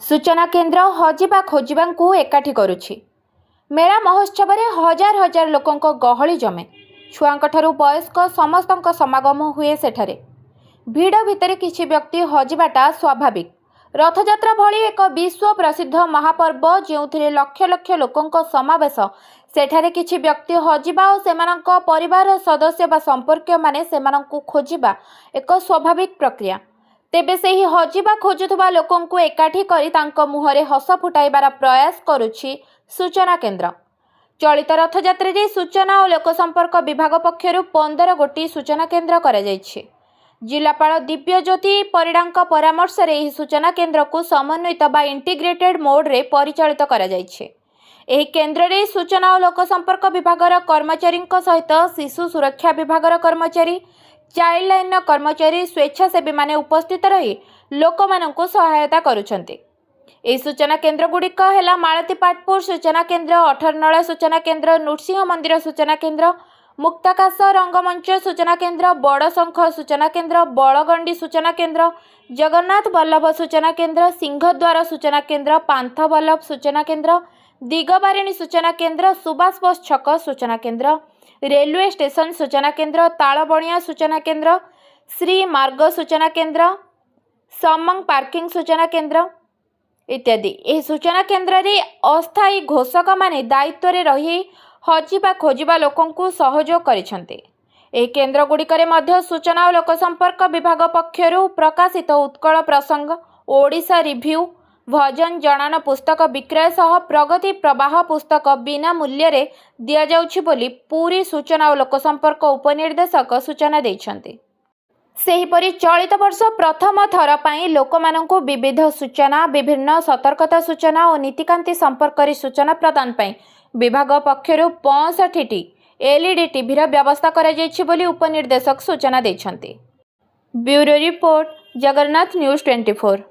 सूचना केन्द्र हजिबा खोजिबांकु एकाठी करुछि। मेला महोत्सव में हजार हजार लोकंक गहली जमे। छुआंक ठारू वयस्क समस्तंक समागम हुए सेठारे। भीड़ भितर किछि व्यक्ति हजिबाटा स्वाभाविक। रथयात्रा भली एक विश्व प्रसिद्ध महापर्व जेउथिरे लक्ष लक्ष लोकंक समावेश, सेठारे किछि व्यक्ति हजिबा और सेमानंक परिवार सदस्य बा संपर्क माने सेमानंकु खोजिबा एक स्वाभाविक प्रक्रिया। तेबे सेही हजिबा खोजुथुबा लोकंकु एकाठी करी तांक मुहरे हस फुटाइबार प्रयास करुछि सूचना केन्द्र। चलित रथयात्रा रे सूचना और लोकसंपर्क विभाग पक्षरु 15 गोटी सूचना केन्द्र करा जायछि। जिलापाल दिव्यज्योति परिडांक परामर्श रे एही सूचना केन्द्र को समन्वित बा इंटीग्रेटेड मोड रे परिचालित करा जायछि। एही केन्द्र रे सूचना और लोकसंपर्क विभागर कर्मचारी सहित शिशु सुरक्षा विभागर कर्मचारी, चाइल्ड लाइन कर्मचारी, स्वेच्छासेवी माने उपस्थित रही लोक मानकु सहायता करुछन्ति। एही सूचना केन्द्र गुड़िक है मालती पाटपुर सूचना केन्द्र, अठरनला सूचना केन्द्र, नृसिंह मंदिर सूचना केन्द्र, मुक्ताकाश रंगमंच सूचना केन्द्र, बड़शंख सूचना केन्द्र, बड़गंडी सूचना केन्द्र, जगन्नाथ बल्लभ सूचना केन्द्र, सिंहद्वार सूचना केन्द्र, पांथ बल्लभ सूचना केन्द्र, दिगबारिणी सूचना केन्द्र, सुभाष बोस छक सूचना केन्द्र, रेलवे स्टेशन सूचना केन्द्र, तालबणिया सूचना केन्द्र, श्री मार्ग सूचना केन्द्र, समंग पार्किंग सूचना केन्द्र इत्यादि। यह सूचना केन्द्र रे अस्थायी घोषक माने दायित्व रे रही हजिबा खोजिबा लोकंकु सहयोग करिसंते। एही केन्द्र गुड़िकरे मध्य सूचना और लोकसंपर्क विभाग पक्षरु प्रकाशित उत्कल प्रसंग, ओडिशा रिव्यू, भजन जनान पुस्तक विक्रय सह प्रगति प्रवाह पुस्तक बिना मूल्य रे दिया जाउछि बोली पूरी सूचना और लोकसंपर्क उपनिर्देशक सूचना दैछन्ते। सेहीपरि चलित वर्ष प्रथम थर पाई लोकमानंकु विविध सूचना, विभिन्न सतर्कता सूचना और नीतिकांति संपर्क सूचना प्रदान पाई विभाग पक्षरु 65टी एलईडी टीवी व्यवस्था करा जायछि बोली उपनिर्देशक सूचना दैछन्ते। Bureau report, Jagannath news 24।